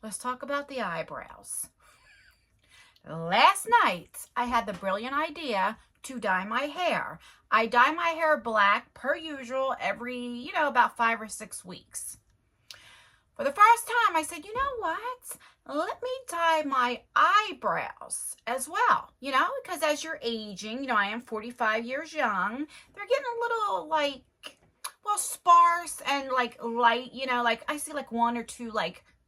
let's talk about the eyebrows. Last night, I had the brilliant idea to dye my hair. I dye my hair black per usual every, about 5 or 6 weeks. For the first time, I said, you know what? Let me dye my eyebrows as well, because as you're aging, I am 45 years young. They're getting a little sparse and light, like I see like 1 or 2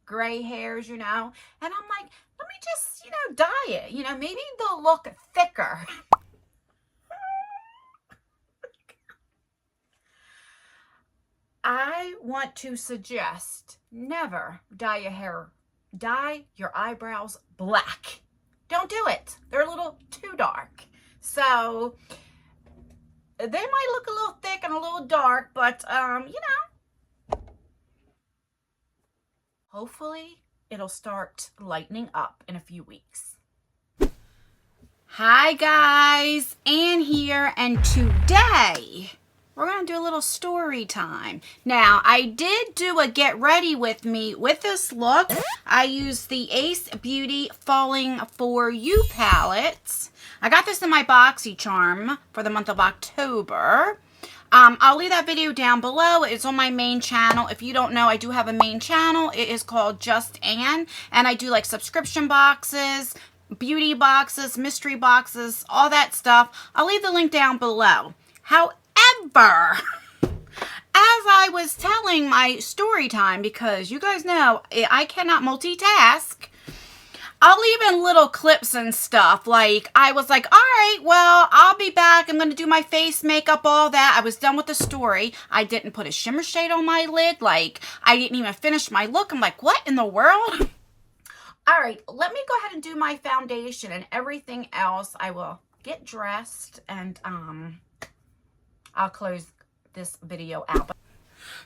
gray hairs, and I'm like, let me just, dye it, maybe they'll look thicker. I want to suggest never dye your eyebrows black. Don't do it. They're a little too dark. So they might look a little thick and a little dark, but hopefully it'll start lightening up in a few weeks. Hi guys, Ann here, and today we're going to do a little story time. Now, I did do a get ready with me with this look. I used the Ace Beauty Falling For You palette. I got this in my BoxyCharm for the month of October. I'll leave that video down below. It's on my main channel. If you don't know, I do have a main channel. It is called Just Ann, and I do like subscription boxes, beauty boxes, mystery boxes, all that stuff. I'll leave the link down below. However, as I was telling my story time, because you guys know I cannot multitask, I'll leave in little clips and stuff. Like, I was like, all right, well, I'll be back. I'm going to do my face, makeup, all that. I was done with the story. I didn't put a shimmer shade on my lid. Like, I didn't even finish my look. I'm like, what in the world? All right, let me go ahead and do my foundation and everything else. I will get dressed and I'll close this video out.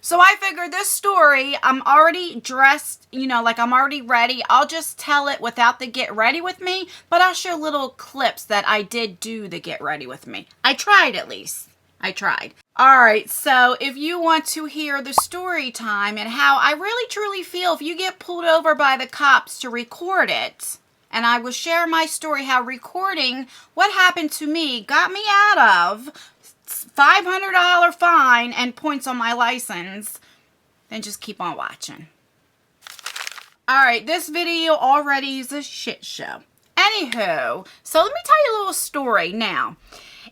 So I figured this story, I'm already dressed, I'm already ready. I'll just tell it without the get ready with me, but I'll show little clips that I did do the get ready with me. I tried at least. I tried. All right, so if you want to hear the story time and how I really truly feel if you get pulled over by the cops to record it, and I will share my story how recording what happened to me got me out of $500 fine and points on my license, then just keep on watching. All right, this video already is a shit show. Anywho, so let me tell you a little story now.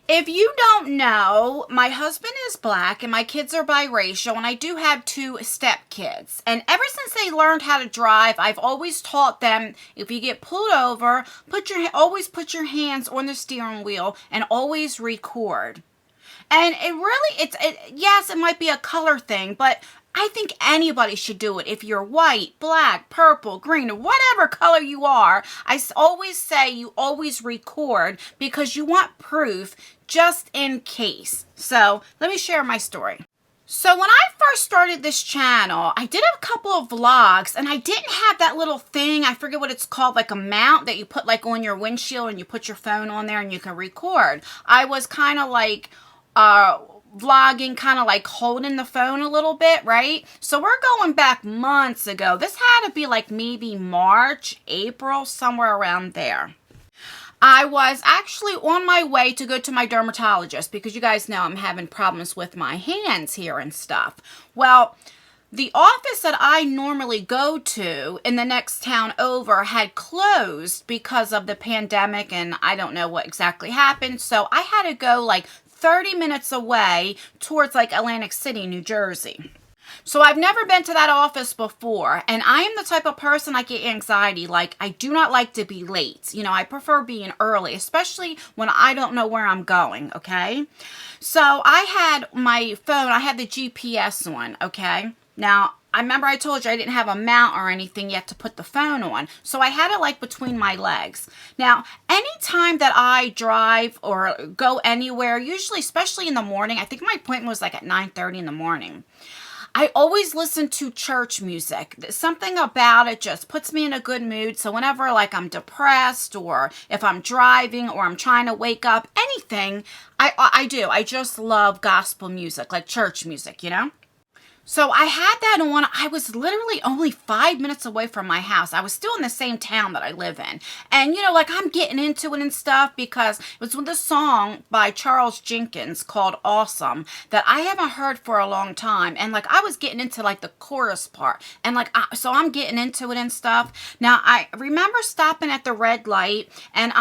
If you don't know, my husband is black and my kids are biracial, and I do have 2 stepkids. And ever since they learned how to drive, I've always taught them, if you get pulled over, always put your hands on the steering wheel and always record. And yes, it might be a color thing, but I think anybody should do it. If you're white, black, purple, green, or whatever color you are, I always say you always record because you want proof just in case. So let me share my story. So when I first started this channel, I did a couple of vlogs, and I didn't have that little thing, I forget what it's called, like a mount that you put like on your windshield and you put your phone on there and you can record. I was kind of like vlogging, kind of like holding the phone a little bit, right? So we're going back months ago. This had to be like maybe March, April, somewhere around there. I was actually on my way to go to my dermatologist because you guys know I'm having problems with my hands here and stuff. Well, the office that I normally go to in the next town over had closed because of the pandemic, and I don't know what exactly happened. So I had to go like 30 minutes away towards like Atlantic City, New Jersey. So I've never been to that office before, and I am the type of person I get anxiety. Like, I do not like to be late. I prefer being early, especially when I don't know where I'm going, okay? So I had my phone, I had the GPS one, okay? Now, I remember I told you I didn't have a mount or anything yet to put the phone on. So I had it like between my legs. Now, anytime that I drive or go anywhere, usually, especially in the morning, I think my appointment was like at 9:30 in the morning, I always listen to church music. Something about it just puts me in a good mood. So whenever like I'm depressed, or if I'm driving, or I'm trying to wake up, anything, I do. I just love gospel music, like church music, So I had that on. I was literally only 5 minutes away from my house. I was still in the same town that I live in. And, like I'm getting into it and stuff because it was with this song by Charles Jenkins called Awesome that I haven't heard for a long time. And like I was getting into like the chorus part. And like, so I'm getting into it and stuff. Now I remember stopping at the red light and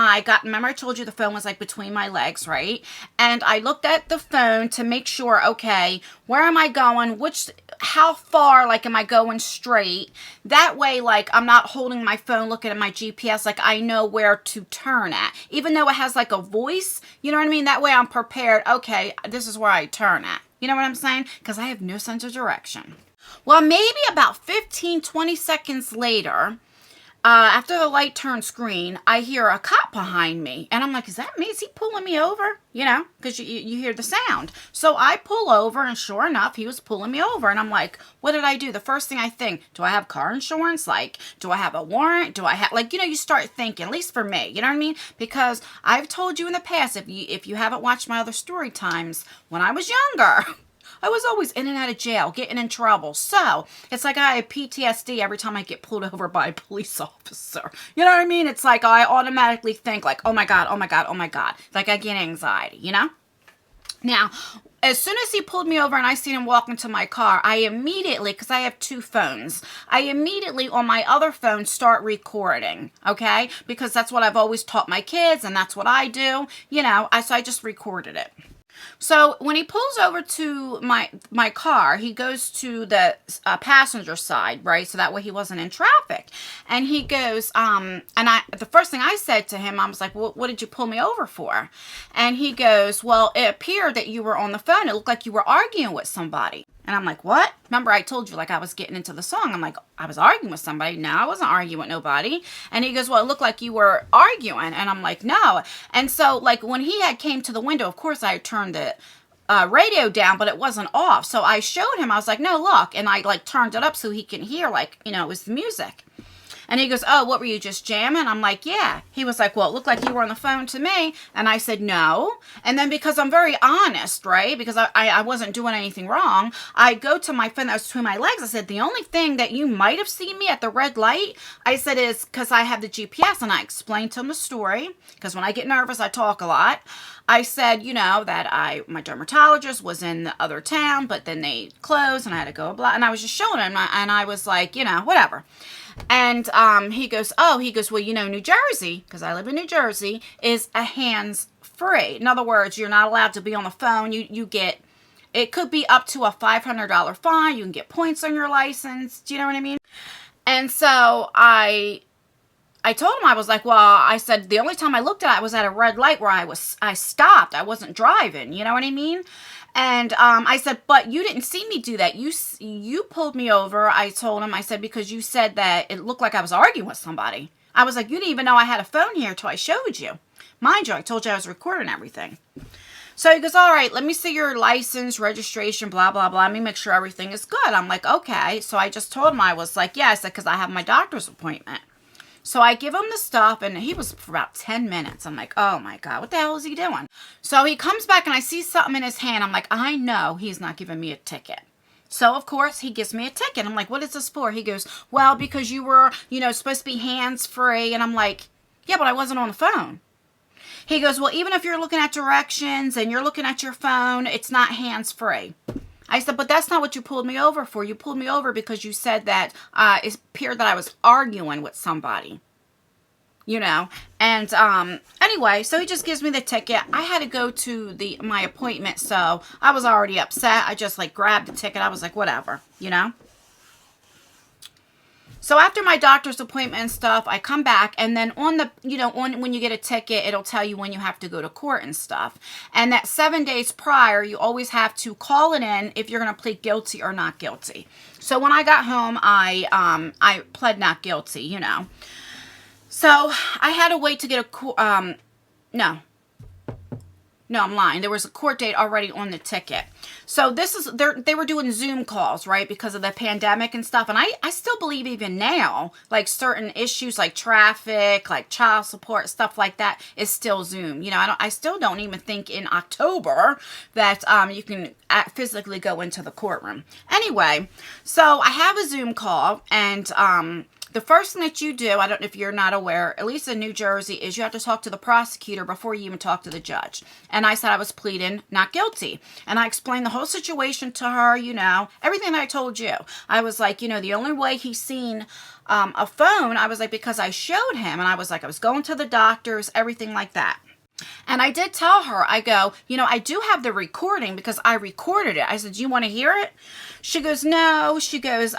remember I told you the phone was like between my legs, right? And I looked at the phone to make sure, okay, where am I going? How far, like, am I going straight? That way, like, I'm not holding my phone looking at my GPS, like, I know where to turn at. Even though it has, like, a voice, you know what I mean? That way I'm prepared, okay, this is where I turn at. You know what I'm saying? Because I have no sense of direction. Well, maybe about 15, 20 seconds later, after the light turns green, I hear a cop behind me. And I'm like, is that me? Is he pulling me over? Because you hear the sound. So I pull over, and sure enough, he was pulling me over. And I'm like, what did I do? The first thing I think, do I have car insurance? Like, do I have a warrant? Do I have, like, you start thinking, at least for me, you know what I mean? Because I've told you in the past, if you haven't watched my other story times, when I was younger, I was always in and out of jail, getting in trouble. So it's like I have PTSD every time I get pulled over by a police officer. You know what I mean? It's like I automatically think like, oh my God, oh my God, oh my God. Like I get anxiety, Now, as soon as he pulled me over and I seen him walk into my car, I immediately, because I have two phones, I immediately on my other phone start recording, okay? Because that's what I've always taught my kids and that's what I do, so I just recorded it. So when he pulls over to my car, he goes to the passenger side, right? So that way he wasn't in traffic. And he goes, the first thing I said to him, I was like, well, what did you pull me over for? And he goes, well, it appeared that you were on the phone. It looked like you were arguing with somebody. And I'm like, what? Remember I told you, like, I was getting into the song. I'm like, I was arguing with somebody. No, I wasn't arguing with nobody. And he goes, well, it looked like you were arguing. And I'm like, no. And so, like, when he had came to the window, of course, I turned the radio down, but it wasn't off. So I showed him. I was like, no, look. And I, like, turned it up so he can hear, like, it was the music. And he goes, oh, what were you, just jamming? I'm like, yeah. He was like, well, it looked like you were on the phone to me. And I said, no. And then because I'm very honest, right, because I wasn't doing anything wrong, I go to my phone that was between my legs. I said, the only thing that you might have seen me at the red light, I said, is because I have the GPS. And I explained to him the story, because when I get nervous, I talk a lot. I said, that my dermatologist was in the other town, but then they closed and I had to go blah. And I was just showing him, and I was like, whatever. And he goes, well, New Jersey, because I live in New Jersey, is a hands-free. In other words, you're not allowed to be on the phone. You get, it could be up to a $500 fine. You can get points on your license. Do you know what I mean? And so I told him, I was like, well, I said, the only time I looked at it was at a red light where I stopped. I wasn't driving. You know what I mean? And I said, but you didn't see me do that. You pulled me over. I told him, I said, because you said that it looked like I was arguing with somebody. I was like, you didn't even know I had a phone here until I showed you. Mind you, I told you I was recording everything. So he goes, all right, let me see your license, registration, blah, blah, blah. Let me make sure everything is good. I'm like, okay. So I just told him, I was like, yeah, I said, because I have my doctor's appointment. So I give him the stuff, and he was for about 10 minutes. I'm like, oh my God, what the hell is he doing? So he comes back, and I see something in his hand. I'm like, I know he's not giving me a ticket. So, of course, he gives me a ticket. I'm like, what is this for? He goes, well, because you were, supposed to be hands-free. And I'm like, yeah, but I wasn't on the phone. He goes, well, even if you're looking at directions and you're looking at your phone, it's not hands-free. I said, but that's not what you pulled me over for. You pulled me over because you said that it appeared that I was arguing with somebody, And anyway, so he just gives me the ticket. I had to go to my appointment, so I was already upset. I just grabbed the ticket. I was like, whatever, So after my doctor's appointment and stuff, I come back, and then on when you get a ticket, it'll tell you when you have to go to court and stuff. And that 7 days prior, you always have to call it in if you're going to plead guilty or not guilty. So when I got home, I pled not guilty, So I had to wait to get No, I'm lying. There was a court date already on the ticket. So they were doing Zoom calls, right? Because of the pandemic and stuff. And I still believe even now, like certain issues like traffic, like child support, stuff like that is still Zoom. You know, I still don't even think in October that you can physically go into the courtroom. Anyway, so I have a Zoom call, and the first thing that you do, I don't know if you're not aware, at least in New Jersey, is you have to talk to the prosecutor before you even talk to the judge. And I said I was pleading not guilty. And I explained the whole situation to her, you know, everything I told you. I was like, you know, the only way he's seen a phone, I was like, because I showed him. And I was like, I was going to the doctors, everything like that. And I did tell her, I go, you know, I do have the recording because I recorded it. I said, do you want to hear it? She goes, no. She goes,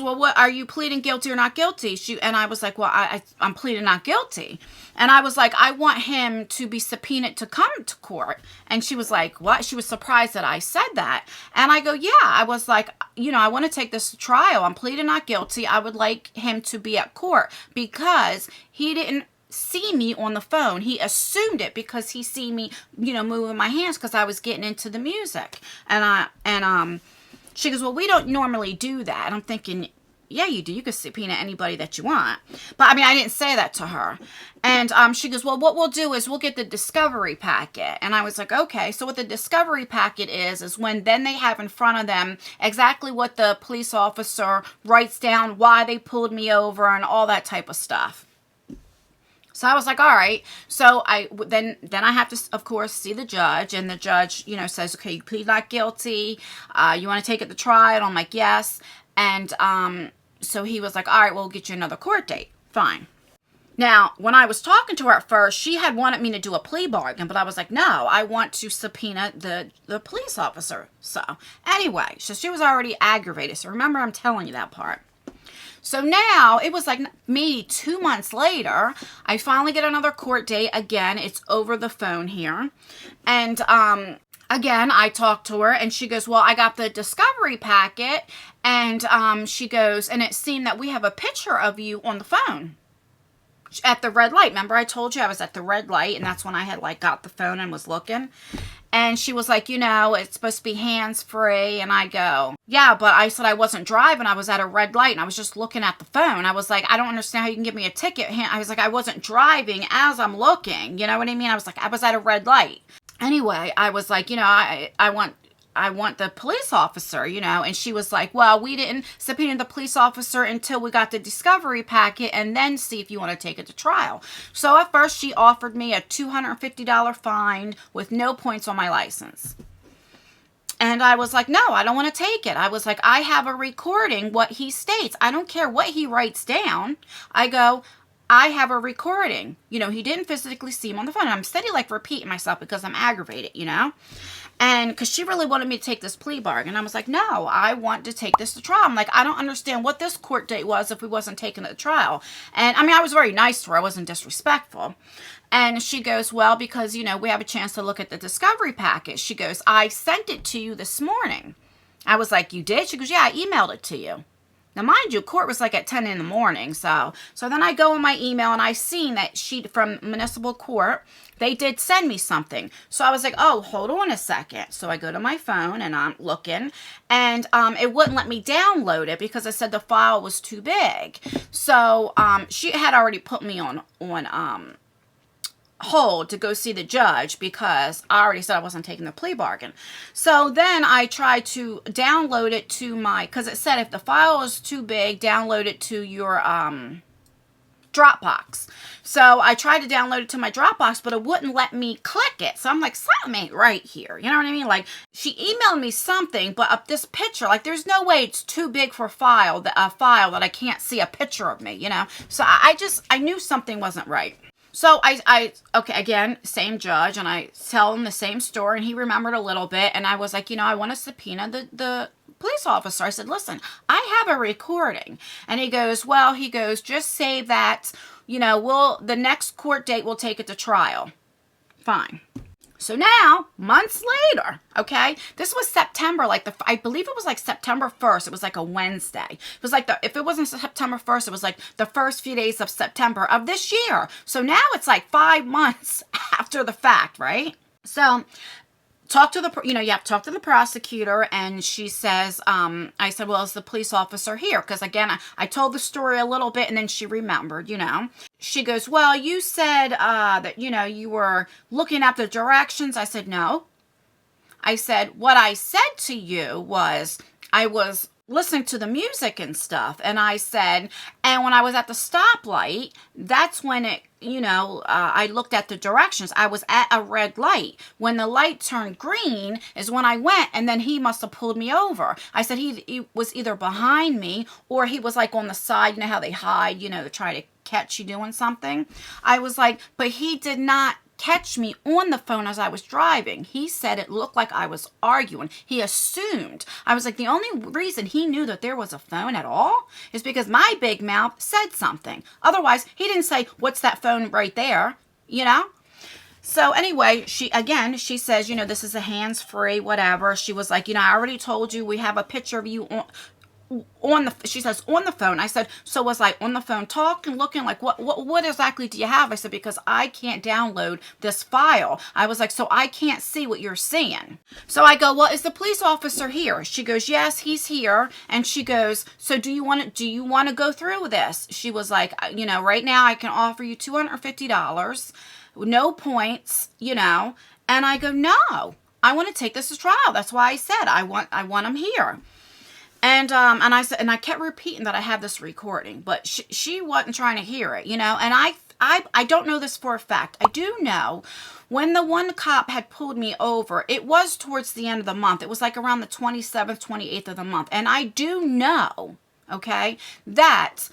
well, what, are you pleading guilty or not guilty? And I was like, well, I'm pleading not guilty. And I was like, I want him to be subpoenaed to come to court. And she was like, what? She was surprised that I said that. And I go, yeah. I was like, you know, I want to take this to trial. I'm pleading not guilty. I would like him to be at court because he didn't see me on the phone. He assumed it because he see me, you know, moving my hands because I was getting into the music. And she goes, well, we don't normally do that. And I'm thinking, yeah, you do. You can subpoena anybody that you want. But I mean, I didn't say that to her. And she goes, well, what we'll do is we'll get the discovery packet. And I was like, okay. So what the discovery packet is when then they have in front of them exactly what the police officer writes down, why they pulled me over and all that type of stuff. So I was like, all right. So then I have to, of course, see the judge, and the judge, you know, says, okay, you plead not guilty. You want to take it to trial? I'm like, yes. And so he was like, all right, we'll get you another court date. Fine. Now, when I was talking to her at first, she had wanted me to do a plea bargain, but I was like, no, I want to subpoena the police officer. So anyway, so she was already aggravated. So remember, I'm telling you that part. So now, it was like maybe 2 months later, I finally get another court date. Again, it's over the phone here. And again, I talked to her, and she goes, well, I got the discovery packet. And she goes, and it seemed that we have a picture of you on the phone at the red light. Remember, I told you I was at the red light, and that's when I had like got the phone and was looking. And she was like, you know, it's supposed to be hands-free. And I go, yeah, but I said I wasn't driving. I was at a red light, and I was just looking at the phone. I was like, I don't understand how you can give me a ticket. I was like, I wasn't driving as I'm looking. You know what I mean? I was like, I was at a red light. Anyway, I was like, you know, I want the police officer, you know. And she was like, well, we didn't subpoena the police officer until we got the discovery packet and then see if you want to take it to trial. So at first she offered me a $250 fine with no points on my license. And I was like, no, I don't want to take it. I was like, I have a recording what he states. I don't care what he writes down. I go, I have a recording. You know, he didn't physically see him on the phone. And I'm steady like repeating myself because I'm aggravated, you know. And because she really wanted me to take this plea bargain. I was like, no, I want to take this to trial. I'm like, I don't understand what this court date was if we wasn't taking it to trial. And I mean, I was very nice to her. I wasn't disrespectful. And she goes, well, because, you know, we have a chance to look at the discovery package. She goes, I sent it to you this morning. I was like, you did? She goes, yeah, I emailed it to you. Now, mind you, court was like at 10 in the morning. So then I go in my email, and I seen that sheet from municipal court. They did send me something. So I was like, oh, hold on a second. So I go to my phone, and I'm looking, and it wouldn't let me download it because it said the file was too big. So she had already put me on hold to go see the judge because I already said I wasn't taking the plea bargain. So then I tried to download it to because it said if the file is too big, download it to your Dropbox. So I tried to download it to my Dropbox, but it wouldn't let me click it. So I'm like, something ain't right here. You know what I mean? Like, she emailed me something, but up this picture, like, there's no way it's too big for a file that I can't see a picture of me, you know? So I knew something wasn't right. So okay, again, same judge, and I tell him the same story, and he remembered a little bit, and I was like, you know, I want to subpoena the police officer. I said, listen, I have a recording. And he goes, just save that, you know, the next court date, we'll take it to trial. Fine. So now, months later, okay, this was September, like I believe it was like September 1st. It was like a Wednesday. It was like if it wasn't September 1st, it was like the first few days of September of this year. So now it's like 5 months after the fact, right? So you have to talk to the prosecutor, and she says, I said, well, is the police officer here? Because again, I told the story a little bit, and then she remembered, She goes, well, you said that, you were looking at the directions. I said, no. I said, what I said to you was I was listening to the music and stuff. And I said, and when I was at the stoplight, that's when it, I looked at the directions. I was at a red light. When the light turned green is when I went, and then he must have pulled me over. I said he was either behind me or he was like on the side. You know how they hide, to try to catch you doing something. I was like, but he did not catch me on the phone as I was driving. He said it looked like I was arguing. He assumed. I was like, the only reason he knew that there was a phone at all is because my big mouth said something. Otherwise, he didn't say, what's that phone right there? So anyway, she says, this is a hands-free, whatever. She was like, I already told you we have a picture of you she says on the phone. I said, so was I on the phone talking, looking like what exactly do you have? I said, because I can't download this file. I was like, so I can't see what you're seeing. So I go, well, is the police officer here? She goes, yes, he's here. And she goes, so do you want to go through with this? She was like, right now I can offer you $250, no points, and I go, no, I want to take this to trial. That's why I said I want him here. And I said, and I kept repeating that I have this recording, but she wasn't trying to hear it, And I don't know this for a fact. I do know when the one cop had pulled me over, it was towards the end of the month. It was like around the 27th, 28th of the month. And I do know, okay, that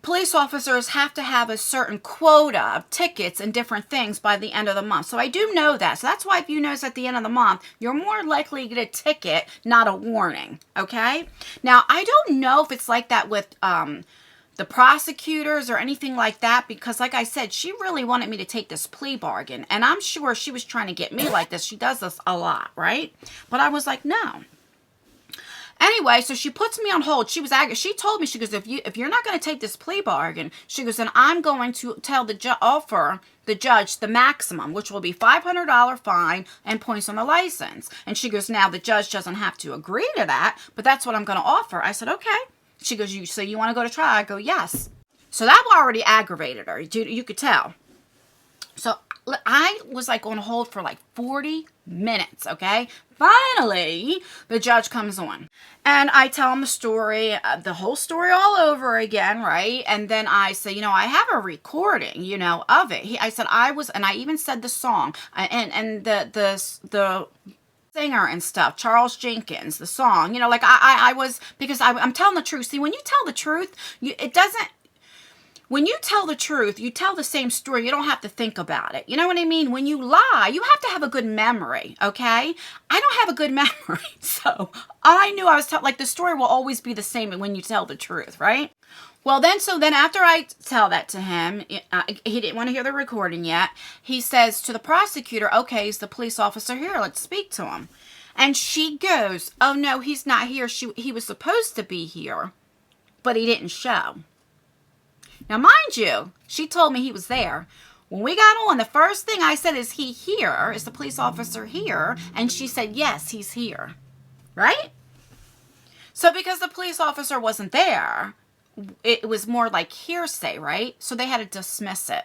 police officers have to have a certain quota of tickets and different things by the end of the month. So I do know that. So that's why if you notice at the end of the month, you're more likely to get a ticket, not a warning. Okay? Now, I don't know if it's like that with the prosecutors or anything like that, because like I said, she really wanted me to take this plea bargain. And I'm sure she was trying to get me like this. She does this a lot, right? But I was like, no. Anyway, so she puts me on hold. She was angry. She told me, she goes, if you're not going to take this plea bargain, she goes, then I'm going to tell offer the judge the maximum, which will be $500 fine and points on the license. And she goes, now the judge doesn't have to agree to that, but that's what I'm going to offer. I said, okay. She goes, so you want to go to trial? I go, yes. So that already aggravated her. You could tell. So I was like on hold for like 40 minutes, okay? Finally, the judge comes on. And I tell him the story, the whole story all over again, right? And then I say, I have a recording, of it. I said and I even said the song and the singer and stuff, Charles Jenkins, the song, like I was, because I'm telling the truth. See, when you tell the truth, when you tell the truth, you tell the same story. You don't have to think about it. You know what I mean? When you lie, you have to have a good memory, okay? I don't have a good memory. So I knew I was like the story will always be the same when you tell the truth, right? Well, then after I tell that to him, he didn't want to hear the recording yet. He says to the prosecutor, okay, is the police officer here? Let's speak to him. And she goes, oh, no, he's not here. He was supposed to be here, but he didn't show. Now, mind you, she told me he was there. When we got on, the first thing I said, is he here? Is the police officer here? And she said, yes, he's here. Right? So because the police officer wasn't there, it was more like hearsay, right? So they had to dismiss it.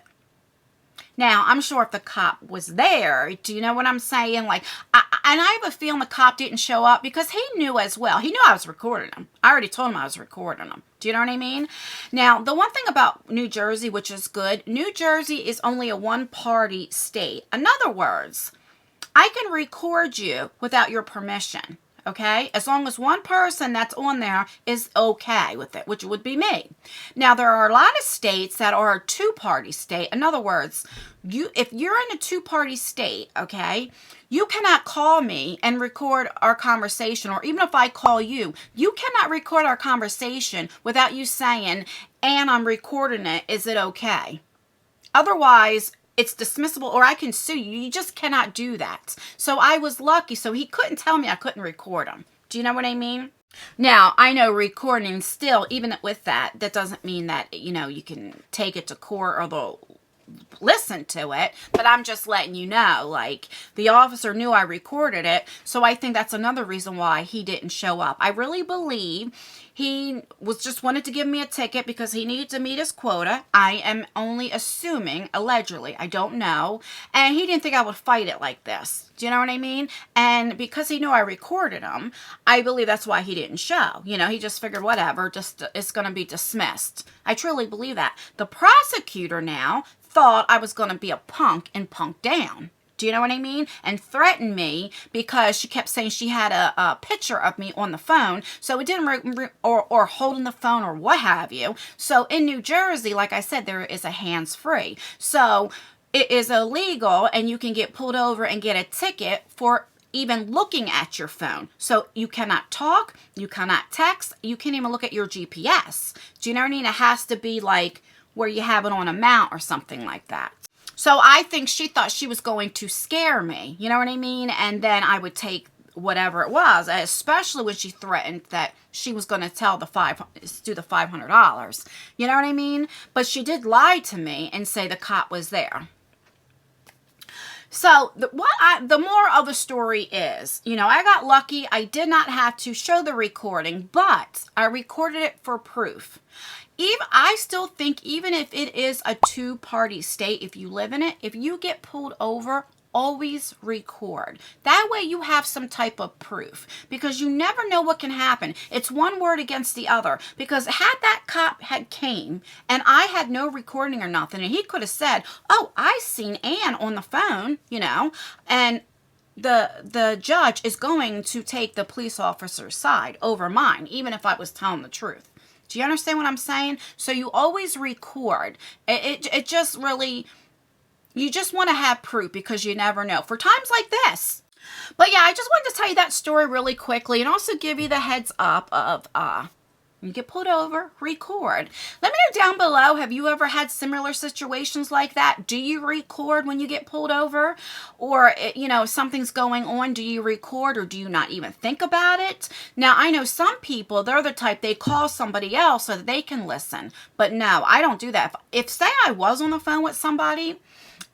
Now, I'm sure if the cop was there, do you know what I'm saying? Like, and I have a feeling the cop didn't show up because he knew as well. He knew I was recording him. I already told him I was recording him. Do you know what I mean? Now, the one thing about New Jersey, which is good, New Jersey is only a one-party state. In other words, I can record you without your permission. Okay, as long as one person that's on there is okay with it, which would be me. Now, there are a lot of states that are a two-party state. In other words, if you're in a two-party state, okay, you cannot call me and record our conversation, or even if I call you, you cannot record our conversation without you saying, and I'm recording it, is it okay? Otherwise, it's dismissible, or I can sue you. You just cannot do that. So I was lucky. So he couldn't tell me I couldn't record him. Do you know what I mean? Now, I know recording still, even with that doesn't mean that, you know, you can take it to court or they'll listen to it, but I'm just letting you know, like, the officer knew I recorded it, so I think that's another reason why he didn't show up. I really believe he was just wanted to give me a ticket because he needed to meet his quota. I am only assuming, allegedly, I don't know, and he didn't think I would fight it like this. Do you know what I mean? And because he knew I recorded him, I believe that's why he didn't show. You know, he just figured, whatever, just it's going to be dismissed. I truly believe that. The prosecutor now thought I was going to be a punk and punk down. Do you know what I mean? And threatened me because she kept saying she had a picture of me on the phone. So it didn't, or holding the phone or what have you. So in New Jersey, like I said, there is a hands-free. So it is illegal and you can get pulled over and get a ticket for even looking at your phone. So you cannot talk, you cannot text, you can't even look at your GPS. Do you know what I mean? It has to be like where you have it on a mount or something like that. So I think she thought she was going to scare me, you know what I mean? And then I would take whatever it was, especially when she threatened that she was going to do the $500. You know what I mean? But she did lie to me and say the cop was there. So the moral of the story is, you know, I got lucky. I did not have to show the recording, but I recorded it for proof. I still think even if it is a two-party state, if you live in it, if you get pulled over, always record. That way you have some type of proof, because you never know what can happen. It's one word against the other, because had that cop had came and I had no recording or nothing, and he could have said, oh, I seen Ann on the phone, you know, and the judge is going to take the police officer's side over mine, even if I was telling the truth. Do you understand what I'm saying? So you always record. It just really, you just want to have proof, because you never know for times like this. But yeah, I just wanted to tell you that story really quickly, and also give you the heads up of you get pulled over, record. Let me know down below, have you ever had similar situations like that? Do you record when you get pulled over? Or, you know, if something's going on, do you record, or do you not even think about it? Now, I know some people, they're the type, they call somebody else so that they can listen. But no, I don't do that. If say I was on the phone with somebody,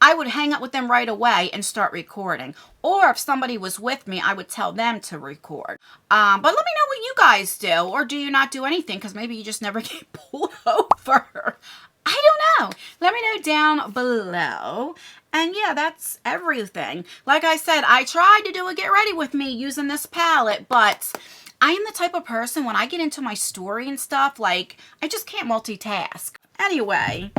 I would hang up with them right away and start recording. Or if somebody was with me, I would tell them to record. But let me know what you guys do. Or do you not do anything? Because maybe you just never get pulled over. I don't know. Let me know down below. And yeah, that's everything. Like I said, I tried to do a get ready with me using this palette, but I am the type of person, when I get into my story and stuff, like, I just can't multitask. Anyway,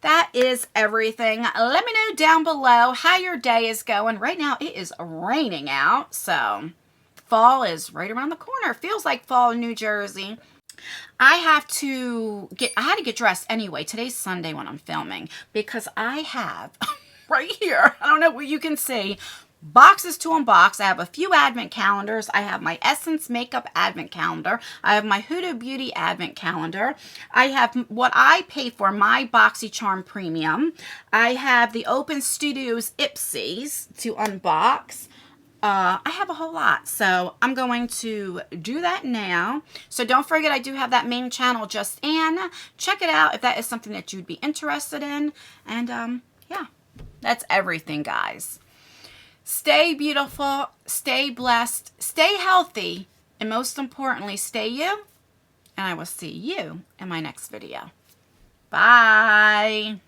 that is everything. Let me know down below how your day is going. Right now, it is raining out, so fall is right around the corner. It feels like fall in New Jersey. I had to get dressed anyway. Today's Sunday when I'm filming, because I have right here, I don't know what you can see, boxes to unbox. I have a few advent calendars. I have my Essence Makeup advent calendar. I have my Huda Beauty advent calendar. I have what I paid for, my BoxyCharm Premium. I have the Open Studios Ipsies to unbox. I have a whole lot, so I'm going to do that now. So don't forget, I do have that main channel, Just Ann. Check it out if that is something that you'd be interested in. And yeah, that's everything, guys. Stay beautiful, stay blessed, stay healthy, and most importantly, stay you. And I will see you in my next video. Bye.